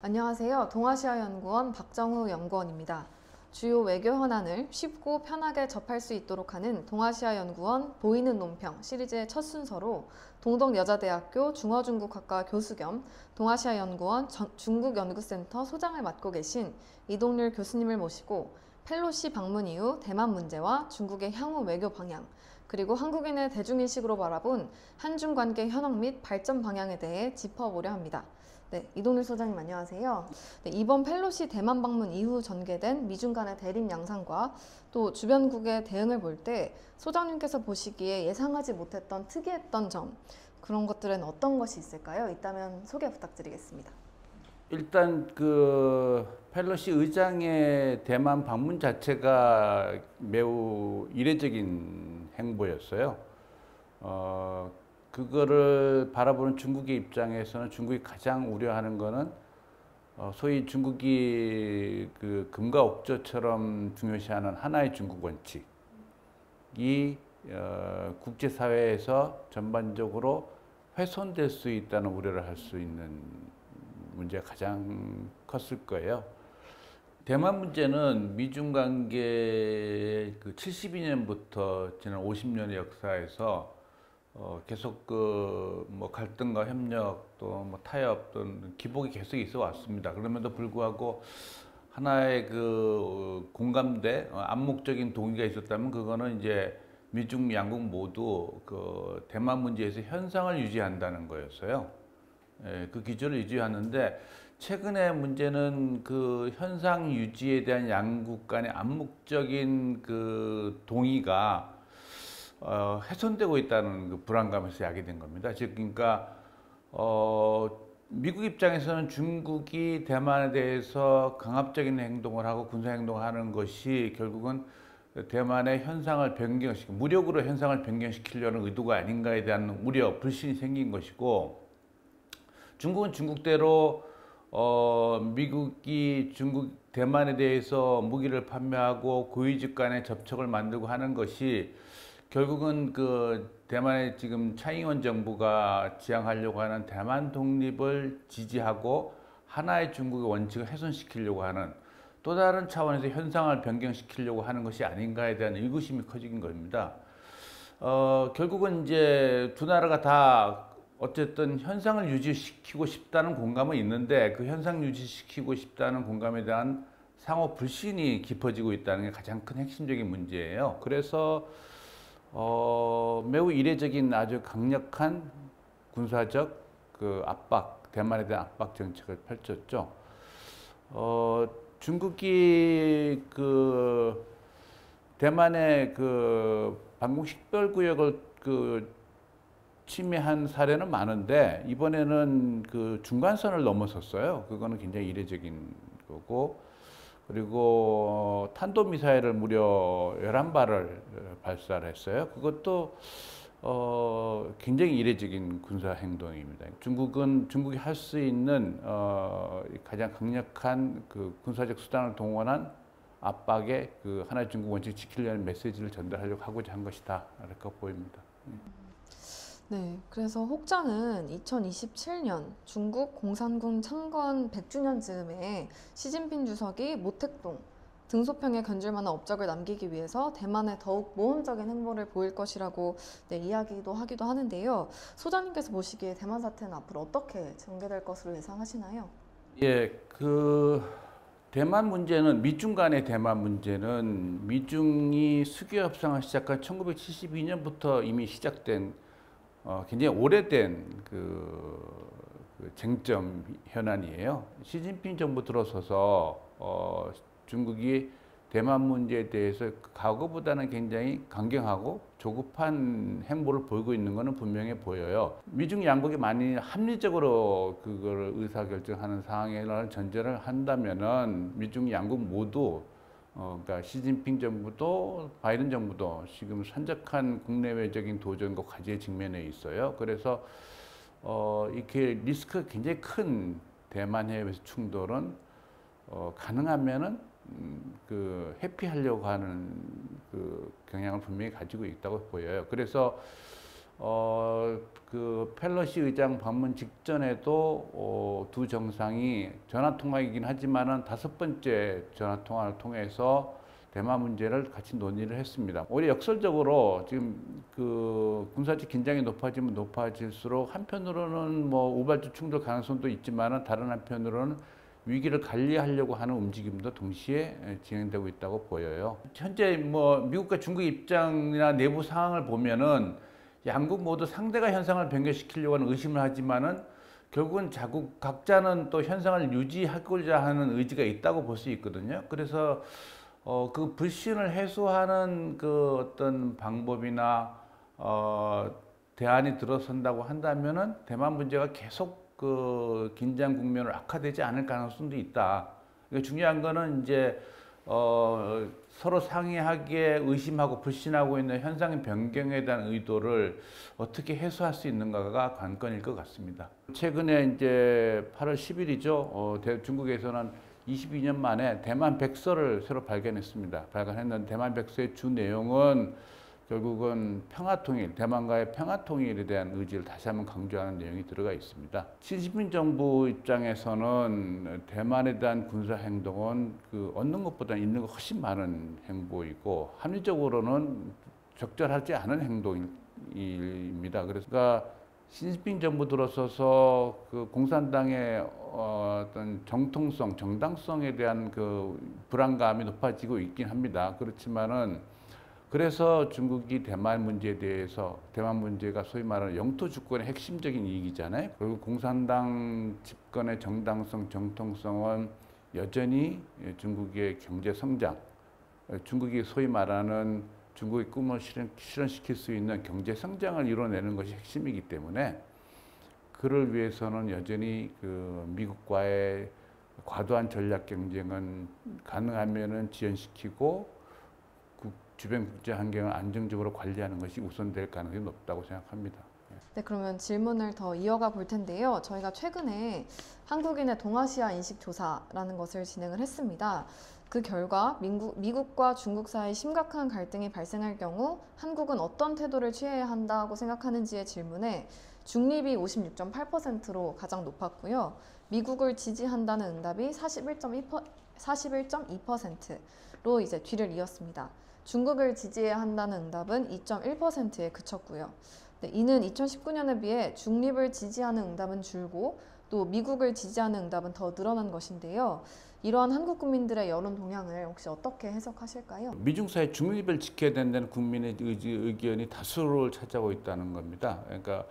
안녕하세요. 동아시아연구원 박정우 연구원입니다. 주요 외교 현안을 쉽고 편하게 접할 수 있도록 하는 동아시아연구원 보이는 논평 시리즈의 첫 순서로 동덕여자대학교 중어중국학과 교수 겸 동아시아연구원 중국연구센터 소장을 맡고 계신 이동률 교수님을 모시고 펠로시 방문 이후 대만 문제와 중국의 향후 외교 방향, 그리고 한국인의 대중인식으로 바라본 한중 관계 현황 및 발전 방향에 대해 짚어보려 합니다. 네, 이동률 소장님 안녕하세요. 네, 이번 펠로시 대만 방문 이후 전개된 미중 간의 대립 양상과 또 주변국의 대응을 볼 때 소장님께서 보시기에 예상하지 못했던 특이했던 점, 그런 것들은 어떤 것이 있을까요? 있다면 소개 부탁드리겠습니다. 일단 그 펠로시 의장의 대만 방문 자체가 매우 이례적인 행보였어요. 그거를 바라보는 중국의 입장에서는 중국이 가장 우려하는 거는 소위 중국이 그 금과 옥조처럼 중요시하는 하나의 중국 원칙이 국제사회에서 전반적으로 훼손될 수 있다는 우려를 할 수 있는 문제가 가장 컸을 거예요. 대만 문제는 미중 관계 그 72년부터 지난 50년의 역사에서 계속 그 뭐 갈등과 협력 또 뭐 타협 또는 기복이 계속 있어 왔습니다. 그럼에도 불구하고 하나의 그 공감대, 암묵적인 동의가 있었다면 그거는 이제 미중 양국 모두 그 대만 문제에서 현상을 유지한다는 거였어요. 예, 그 기조를 유지하는데 최근의 문제는 그 현상 유지에 대한 양국 간의 암묵적인 그 동의가 훼손되고 있다는 그 불안감에서 야기된 겁니다. 즉, 그러니까 미국 입장에서는 중국이 대만에 대해서 강압적인 행동을 하고 군사 행동을 하는 것이 결국은 대만의 현상을 변경시키고 무력으로 현상을 변경시키려는 의도가 아닌가에 대한 우려, 불신이 생긴 것이고, 중국은 중국대로 미국이 대만에 대해서 무기를 판매하고 고위직 간의 접촉을 만들고 하는 것이 결국은 그 대만의 지금 차이잉원 정부가 지향하려고 하는 대만 독립을 지지하고 하나의 중국의 원칙을 훼손시키려고 하는 또 다른 차원에서 현상을 변경시키려고 하는 것이 아닌가에 대한 의구심이 커진 겁니다. 결국은 이제 두 나라가 다 어쨌든 현상을 유지시키고 싶다는 공감은 있는데 그 현상 유지시키고 싶다는 공감에 대한 상호 불신이 깊어지고 있다는 게 가장 큰 핵심적인 문제예요. 그래서 매우 이례적인 아주 강력한 군사적 그 압박, 대만에 대한 압박 정책을 펼쳤죠. 중국이 그 대만의 그 방공 식별구역을 그 침해한 사례는 많은데 이번에는 그 중간선을 넘어섰어요. 그거는 굉장히 이례적인 거고, 그리고 탄도미사일을 무려 11발을 발사를 했어요. 그것도 굉장히 이례적인 군사 행동입니다. 중국이 할 수 있는 가장 강력한 그 군사적 수단을 동원한 압박에 그 하나의 중국 원칙을 지키려는 메시지를 전달하려고 하고자 한 것이다, 이렇게 보입니다. 네, 그래서 혹장은 2027년 중국 공산군 창건 100주년 즈음에 시진핑 주석이 모택동 등소평에 건질 만한 업적을 남기기 위해서 대만에 더욱 모험적인 행보를 보일 것이라고 이야기도 하기도 하는데요. 소장님께서 보시기에 대만 사태는 앞으로 어떻게 전개될 것으로 예상하시나요? 예, 그 대만 문제는 미중 간의 대만 문제는 미중이 수교 협상을 시작한 1972년부터 이미 시작된 굉장히 오래된 그 쟁점 현안이에요. 시진핑 정부 들어서서 중국이 대만 문제에 대해서 과거보다는 굉장히 강경하고 조급한 행보를 보이고 있는 것은 분명해 보여요. 미중 양국이 많이 합리적으로 그걸 의사결정하는 상황이라는 전제를 한다면은 미중 양국 모두 그러니까 시진핑 정부도 바이든 정부도 지금 산적한 국내외적인 도전과 과제에 직면해 있어요. 그래서 이렇게 리스크가 굉장히 큰 대만 해외에서 충돌은 가능하면은 그 회피하려고 하는 그 경향을 분명히 가지고 있다고 보여요. 그래서 그 펠로시 의장 방문 직전에도 두 정상이 전화 통화이긴 하지만은 5번째 전화 통화를 통해서 대만 문제를 같이 논의를 했습니다. 오히려 역설적으로 지금 그 군사적 긴장이 높아지면 높아질수록 한편으로는 뭐 우발적 충돌 가능성도 있지만은 다른 한편으로는 위기를 관리하려고 하는 움직임도 동시에 진행되고 있다고 보여요. 현재 뭐 미국과 중국 입장이나 내부 상황을 보면은 양국 모두 상대가 현상을 변경시키려고 하는 의심을 하지만은 결국은 자국 각자는 또 현상을 유지하고자 하는 의지가 있다고 볼 수 있거든요. 그래서 그 불신을 해소하는 그 어떤 방법이나 대안이 들어선다고 한다면은 대만 문제가 계속 그 긴장 국면을 악화되지 않을 가능성도 있다. 그러니까 중요한 거는 이제 서로 상이하게 의심하고 불신하고 있는 현상의 변경에 대한 의도를 어떻게 해소할 수 있는가가 관건일 것 같습니다. 최근에 이제 8월 10일이죠. 중국에서는 22년 만에 대만 백서를 새로 발견했습니다. 발견했는데 대만 백서의 주 내용은 결국은 평화통일, 대만과의 평화통일에 대한 의지를 다시 한번 강조하는 내용이 들어가 있습니다. 시진핑 정부 입장에서는 대만에 대한 군사 행동은 그 얻는 것보다 잃는 것 훨씬 많은 행보이고 합리적으로는 적절하지 않은 행동입니다. 그러니까 시진핑 정부 들어서서 그 공산당의 어떤 정통성, 정당성에 대한 그 불안감이 높아지고 있긴 합니다. 그렇지만은 그래서 중국이 대만 문제에 대해서 대만 문제가 소위 말하는 영토 주권의 핵심적인 이익이잖아요. 그리고 공산당 집권의 정당성, 정통성은 여전히 중국의 경제 성장, 중국이 소위 말하는 중국의 꿈을 실현시킬 수 있는 경제 성장을 이뤄내는 것이 핵심이기 때문에 그를 위해서는 여전히 그 미국과의 과도한 전략 경쟁은 가능하면은 지연시키고 주변 국제 환경을 안정적으로 관리하는 것이 우선될 가능성이 높다고 생각합니다. 네, 그러면 질문을 더 이어가 볼 텐데요. 저희가 최근에 한국인의 동아시아 인식 조사라는 것을 진행을 했습니다. 그 결과 미국과 중국 사이 심각한 갈등이 발생할 경우 한국은 어떤 태도를 취해야 한다고 생각하는지의 질문에 중립이 56.8%로 가장 높았고요. 미국을 지지한다는 응답이 41.2%로 이제 뒤를 이었습니다. 중국을 지지해야 한다는 응답은 2.1%에 그쳤고요. 네, 이는 2019년에 비해 중립을 지지하는 응답은 줄고 또 미국을 지지하는 응답은 더 늘어난 것인데요. 이러한 한국 국민들의 여론 동향을 혹시 어떻게 해석하실까요? 미중 사이 중립을 지켜야 된다는 국민의 의견이 다수를 차지하고 있다는 겁니다. 그러니까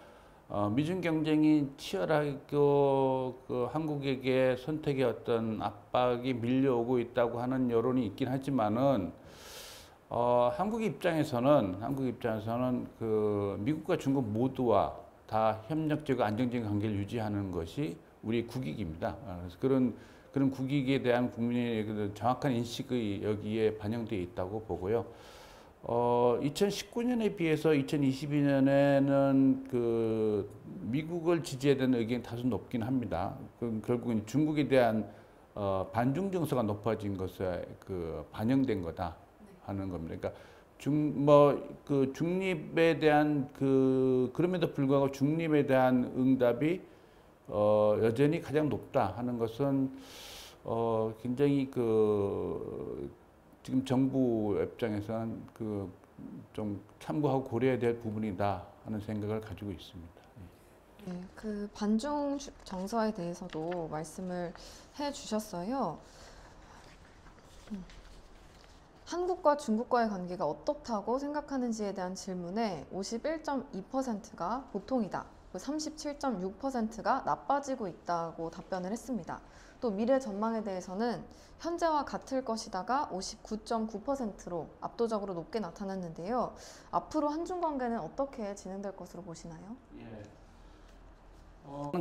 미중 경쟁이 치열하고 그 한국에게 선택의 어떤 압박이 밀려오고 있다고 하는 여론이 있긴 하지만은 한국 입장에서는 그 미국과 중국 모두와 다 협력적이고 안정적인 관계를 유지하는 것이 우리 국익입니다. 그래서 그런 국익에 대한 국민의 정확한 인식이 여기에 반영되어 있다고 보고요. 2019년에 비해서 2022년에는 그 미국을 지지해야 되는 의견이 다소 높긴 합니다. 결국은 중국에 대한 반중 정서가 높아진 것에 그 반영된 거다 하는 겁니다. 그러니까 그 중립에 대한 그럼에도 불구하고 중립에 대한 응답이 여전히 가장 높다 하는 것은 굉장히 지금 정부 입장에서는 좀 참고하고 고려해야 될 부분이다 하는 생각을 가지고 있습니다. 네, 그 반중 정서에 대해서도 말씀을 해주셨어요. 한국과 중국과의 관계가 어떻다고 생각하는지에 대한 질문에 51.2%가 보통이다, 37.6%가 나빠지고 있다고 답변을 했습니다. 또 미래 전망에 대해서는 현재와 같을 것이다가 59.9%로 압도적으로 높게 나타났는데요. 앞으로 한중 관계는 어떻게 진행될 것으로 보시나요?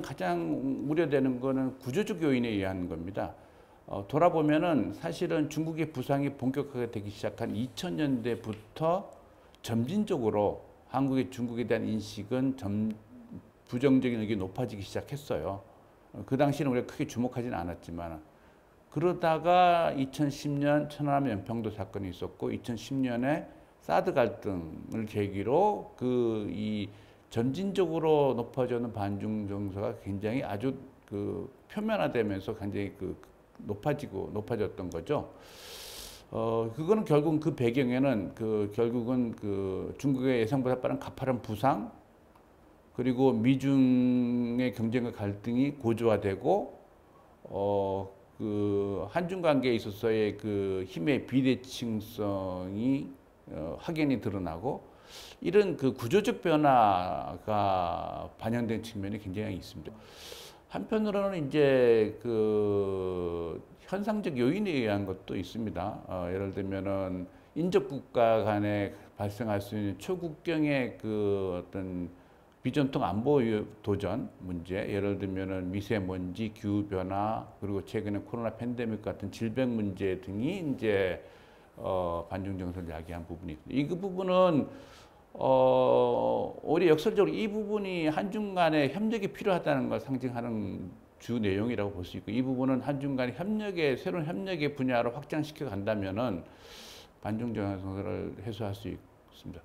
가장 우려되는 것은 구조적 요인에 의한 겁니다. 돌아보면은 사실은 중국의 부상이 본격화가 되기 시작한 2000년대부터 점진적으로 한국의 중국에 대한 인식은 부정적인 의견이 높아지기 시작했어요. 그 당시에는 우리가 크게 주목하지는 않았지만 그러다가 2010년 천안함 연평도 사건이 있었고 2010년에 사드 갈등을 계기로 이 점진적으로 높아지는 반중 정서가 굉장히 아주 그 표면화되면서 굉장히 그 높아졌던 거죠. 그거는 결국 그 배경에는 결국은 중국의 예상보다 빠른 가파른 부상, 그리고 미중의 경쟁과 갈등이 고조화되고, 한중 관계에 있어서의 그 힘의 비대칭성이 확연히 드러나고, 이런 그 구조적 변화가 반영된 측면이 굉장히 있습니다. 한편으로는 이제 그 현상적 요인에 의한 것도 있습니다. 예를 들면은 인접 국가 간에 발생할 수 있는 초국경의 그 어떤 비전통 안보 도전 문제, 예를 들면은 미세먼지, 기후 변화, 그리고 최근에 코로나 팬데믹 같은 질병 문제 등이 이제 반중 정서를 야기한 부분이 있습니다. 이 부분은 오히려 역설적으로 이 부분이 한중 간의 협력이 필요하다는 걸 상징하는 주 내용이라고 볼 수 있고, 이 부분은 한중 간의 새로운 협력의 분야로 확장시켜 간다면은 반중 정서를 해소할 수 있습니다.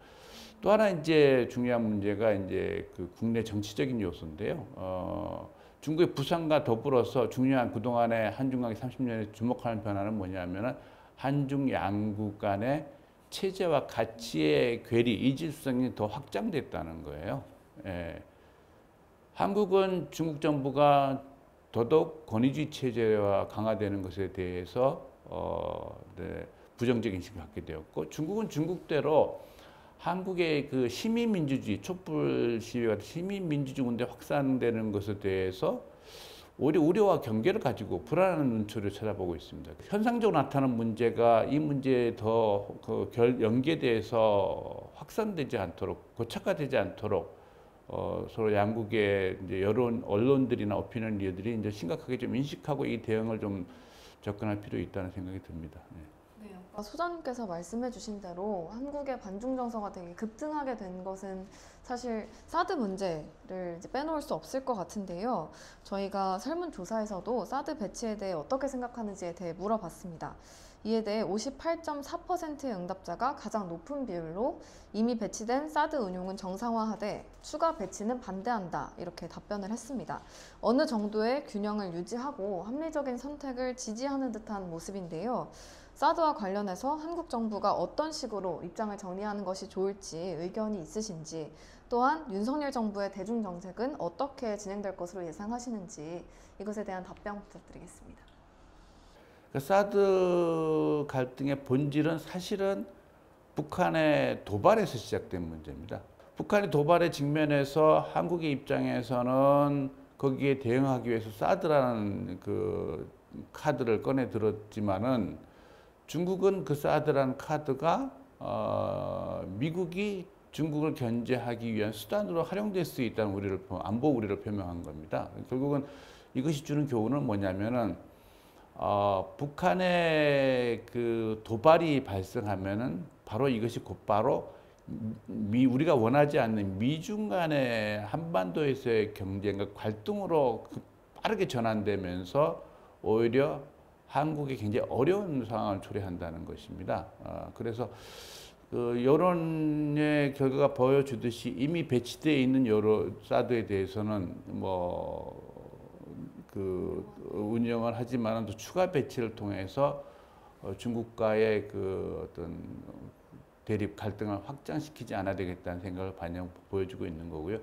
또 하나 이제 중요한 문제가 이제 그 국내 정치적인 요소인데요. 중국의 부상과 더불어서 중요한 그동안의 한중 관계 30년에 주목하는 변화는 뭐냐면은 한중 양국 간의 체제와 가치의 괴리, 이질성이 더 확장됐다는 거예요. 예. 한국은 중국 정부가 더더욱 권위주의 체제와 강화되는 것에 대해서 부정적 인식을 갖게 되었고, 중국은 중국대로 한국의 그 시민민주주의, 촛불 시위 같은 시민민주주의 운동 확산되는 것에 대해서 오히려 우려와 경계를 가지고 불안한 눈초리로 쳐다보고 있습니다. 현상적으로 나타나는 문제가 이 문제에 더 연계돼서 확산되지 않도록, 고착화되지 않도록 서로 양국의 이제 언론들이나 오피니언 리더들이 이제 심각하게 좀 인식하고 이 대응을 좀 접근할 필요 있다는 생각이 듭니다. 네. 소장님께서 말씀해주신 대로 한국의 반중 정서가 되게 급등하게 된 것은 사실 사드 문제를 이제 빼놓을 수 없을 것 같은데요. 저희가 설문조사에서도 사드 배치에 대해 어떻게 생각하는지에 대해 물어봤습니다. 이에 대해 58.4%의 응답자가 가장 높은 비율로 이미 배치된 사드 운용은 정상화하되 추가 배치는 반대한다, 이렇게 답변을 했습니다. 어느 정도의 균형을 유지하고 합리적인 선택을 지지하는 듯한 모습인데요. 사드와 관련해서 한국 정부가 어떤 식으로 입장을 정리하는 것이 좋을지 의견이 있으신지, 또한 윤석열 정부의 대중 정책은 어떻게 진행될 것으로 예상하시는지 이것에 대한 답변 부탁드리겠습니다. 사드 갈등의 본질은 사실은 북한의 도발에서 시작된 문제입니다. 북한의 도발에 직면해서 한국의 입장에서는 거기에 대응하기 위해서 사드라는 그 카드를 꺼내 들었지만은, 중국은 그 사드라는 카드가 미국이 중국을 견제하기 위한 수단으로 활용될 수 있다는 안보 우려를 표명한 겁니다. 결국은 이것이 주는 교훈은 뭐냐면은 북한의 그 도발이 발생하면은 바로 이것이 곧바로 우리가 원하지 않는 미중 간의 한반도에서의 경쟁과 갈등으로 빠르게 전환되면서 오히려 한국이 굉장히 어려운 상황을 초래한다는 것입니다. 그래서 그 여론의 결과가 보여주듯이 이미 배치되어 있는 사드에 대해서는 운영을 하지만 또 추가 배치를 통해서 중국과의 그 어떤 대립 갈등을 확장시키지 않아야 되겠다는 생각을 보여주고 있는 거고요.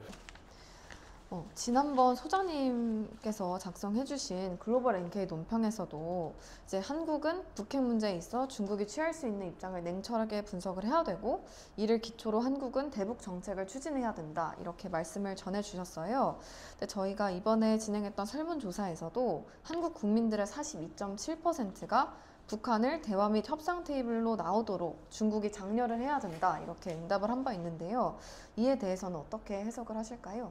지난번 소장님께서 작성해주신 글로벌 NK 논평에서도 이제 한국은 북핵 문제에 있어 중국이 취할 수 있는 입장을 냉철하게 분석을 해야 되고, 이를 기초로 한국은 대북 정책을 추진해야 된다, 이렇게 말씀을 전해주셨어요. 근데 저희가 이번에 진행했던 설문조사에서도 한국 국민들의 42.7%가 북한을 대화 및 협상 테이블로 나오도록 중국이 장려를 해야 된다, 이렇게 응답을 한 바 있는데요. 이에 대해서는 어떻게 해석을 하실까요?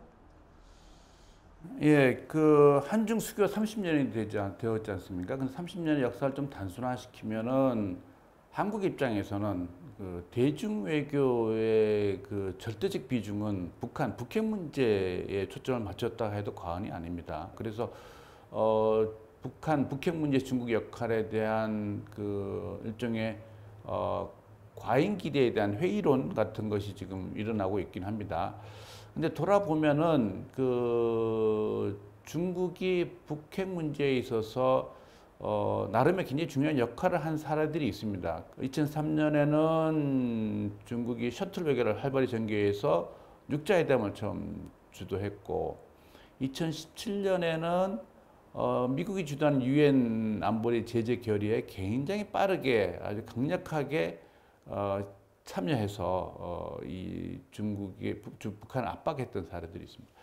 예, 그 한중 수교가 30년이 되었지 않습니까? 근데 30년의 역사를 좀 단순화시키면은 한국 입장에서는 그 대중 외교의 그 절대적 비중은 북핵 문제에 초점을 맞췄다 해도 과언이 아닙니다. 그래서 북핵 문제 중국 역할에 대한 그 일종의 과잉 기대에 대한 회의론 같은 것이 지금 일어나고 있긴 합니다. 근데 돌아보면은 그 중국이 북핵 문제에 있어서 나름의 굉장히 중요한 역할을 한 사례들이 있습니다. 2003년에는 중국이 셔틀 외교를 활발히 전개해서 육자회담을 처음 주도했고, 2017년에는 미국이 주도하는 유엔 안보리 제재 결의에 굉장히 빠르게 아주 강력하게 참여해서 이 중국이 북한을 압박했던 사례들이 있습니다.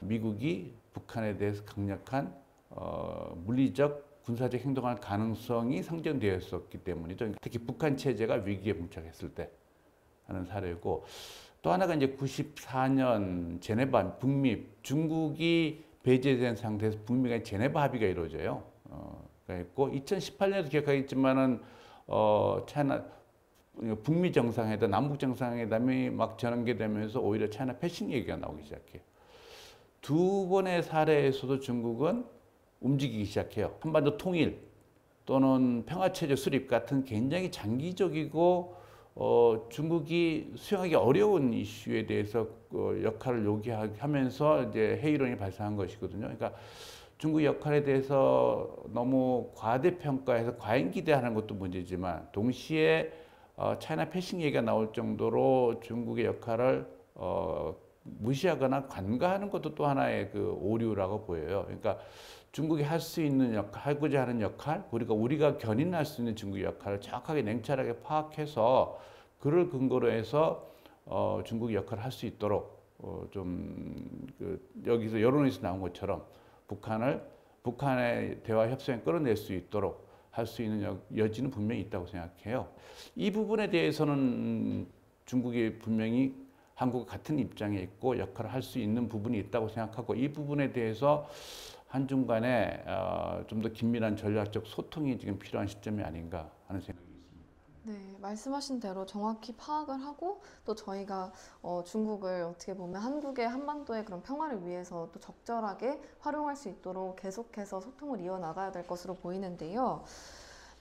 미국이 북한에 대해서 강력한 물리적 군사적 행동할 가능성이 상정되었었기 때문이죠. 특히 북한 체제가 위기에 봉착했을 때 하는 사례고, 또 하나가 이제 94년 제네바 북미, 중국이 배제된 상태에서 북미가 제네바 합의가 이루어져요. 그랬고 2018년에도 기억하겠지만은 차이나 북미 정상회담, 남북 정상회담이 막 전개되면서 오히려 차이나 패싱 얘기가 나오기 시작해요. 두 번의 사례에서도 중국은 움직이기 시작해요. 한반도 통일 또는 평화체제 수립 같은 굉장히 장기적이고 중국이 수용하기 어려운 이슈에 대해서 역할을 요구하면서 이제 해이론이 발생한 것이거든요. 그러니까 중국 역할에 대해서 너무 과대평가해서 과잉 기대하는 것도 문제지만, 동시에 차이나 패싱 얘기가 나올 정도로 중국의 역할을 무시하거나 간과하는 것도 또 하나의 그 오류라고 보여요. 그러니까 중국이 할 수 있는 역할, 하고자 하는 역할, 우리가 견인할 수 있는 중국의 역할을 정확하게 냉철하게 파악해서 그를 근거로 해서 중국의 역할을 할 수 있도록 여기서 여론에서 나온 것처럼 북한의 대화 협상에 끌어낼 수 있도록 할 수 있는 여지는 분명히 있다고 생각해요. 이 부분에 대해서는 중국이 분명히 한국과 같은 입장에 있고 역할을 할 수 있는 부분이 있다고 생각하고, 이 부분에 대해서 한중 간에 좀 더 긴밀한 전략적 소통이 지금 필요한 시점이 아닌가 하는 생각이 있습니다. 네, 말씀하신 대로 정확히 파악을 하고 또 저희가 중국을 어떻게 보면 한국의 한반도의 그런 평화를 위해서 또 적절하게 활용할 수 있도록 계속해서 소통을 이어나가야 될 것으로 보이는데요.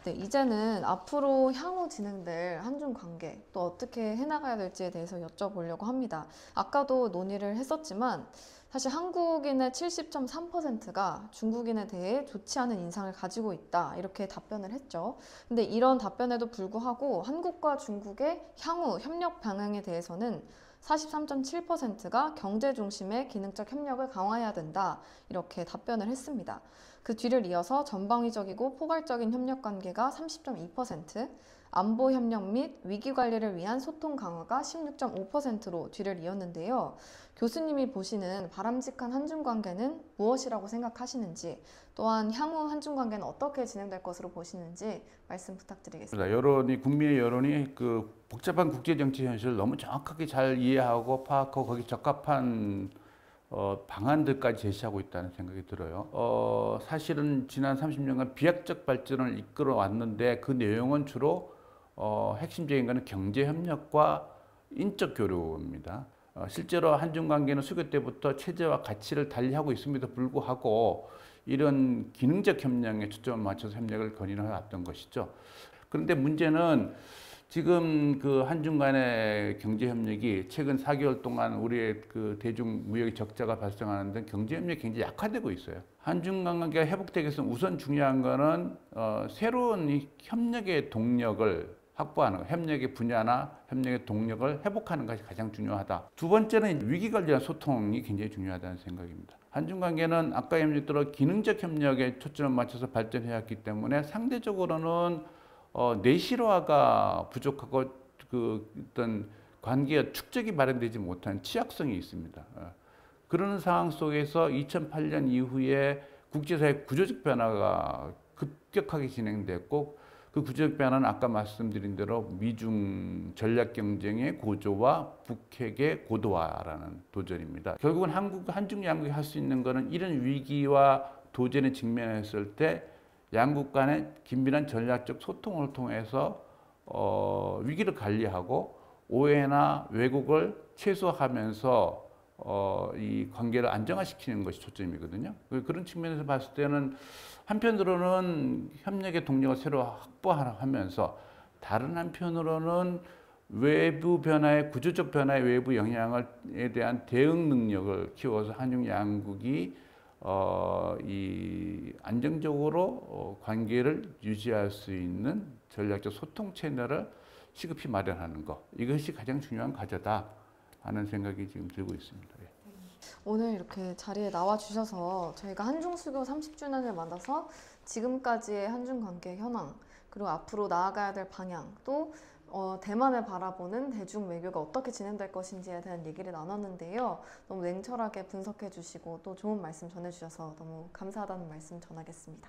네, 이제는 앞으로 향후 진행될 한중 관계 또 어떻게 해나가야 될지에 대해서 여쭤보려고 합니다. 아까도 논의를 했었지만 사실 한국인의 70.3%가 중국인에 대해 좋지 않은 인상을 가지고 있다, 이렇게 답변을 했죠. 근데 이런 답변에도 불구하고 한국과 중국의 향후 협력 방향에 대해서는 43.7%가 경제 중심의 기능적 협력을 강화해야 된다, 이렇게 답변을 했습니다. 그 뒤를 이어서 전방위적이고 포괄적인 협력 관계가 30.2%, 안보 협력 및 위기 관리를 위한 소통 강화가 16.5%로 뒤를 이었는데요. 교수님이 보시는 바람직한 한중 관계는 무엇이라고 생각하시는지, 또한 향후 한중 관계는 어떻게 진행될 것으로 보시는지 말씀 부탁드리겠습니다. 국민의 여론이 그 복잡한 국제 정치 현실을 너무 정확하게 잘 이해하고 파악하고 거기 적합한 방안들까지 제시하고 있다는 생각이 들어요. 사실은 지난 30년간 비약적 발전을 이끌어 왔는데 그 내용은 주로 핵심적인 것은 경제 협력과 인적 교류입니다. 실제로 한중 관계는 수교 때부터 체제와 가치를 달리하고 있음에도 불구하고 이런 기능적 협력에 초점을 맞춰서 협력을 건의해 왔던 것이죠. 그런데 문제는 지금 그 한중 간의 경제 협력이 최근 4개월 동안 우리의 그 대중 무역의 적자가 발생하는데 경제 협력이 굉장히 약화되고 있어요. 한중 관계가 회복되기 위해서 우선 중요한 거는 새로운 이 협력의 동력을 확보하는 것, 협력의 분야나 협력의 동력을 회복하는 것이 가장 중요하다. 두 번째는 위기 관리와 소통이 굉장히 중요하다는 생각입니다. 한중 관계는 아까 얘기했던 기능적 협력에 초점을 맞춰서 발전해 왔기 때문에 상대적으로는 내실화가 부족하고 그 어떤 관계의 축적이 마련되지 못한 취약성이 있습니다. 그런 상황 속에서 2008년 이후에 국제사회 구조적 변화가 급격하게 진행됐고, 그 구조적 변화는 아까 말씀드린 대로 미중 전략 경쟁의 고조와 북핵의 고도화라는 도전입니다. 결국은 한중 양국이 할 수 있는 것은 이런 위기와 도전에 직면했을 때 양국 간의 긴밀한 전략적 소통을 통해서 위기를 관리하고 오해나 왜곡을 최소화하면서 이 관계를 안정화시키는 것이 초점이거든요. 그런 측면에서 봤을 때는 한편으로는 협력의 동력을 새로 확보하면서 다른 한편으로는 외부 변화의 구조적 변화의 외부 영향에 대한 대응 능력을 키워서 한중 양국이 이 안정적으로 관계를 유지할 수 있는 전략적 소통 채널을 시급히 마련하는 것, 이것이 가장 중요한 과제다 하는 생각이 지금 들고 있습니다. 예. 오늘 이렇게 자리에 나와 주셔서 저희가 한중 수교 30주년을 맞아서 지금까지의 한중 관계 현황, 그리고 앞으로 나아가야 될 방향, 또 대만을 바라보는 대중 외교가 어떻게 진행될 것인지에 대한 얘기를 나눴는데요. 너무 냉철하게 분석해 주시고 또 좋은 말씀 전해 주셔서 너무 감사하다는 말씀 전하겠습니다.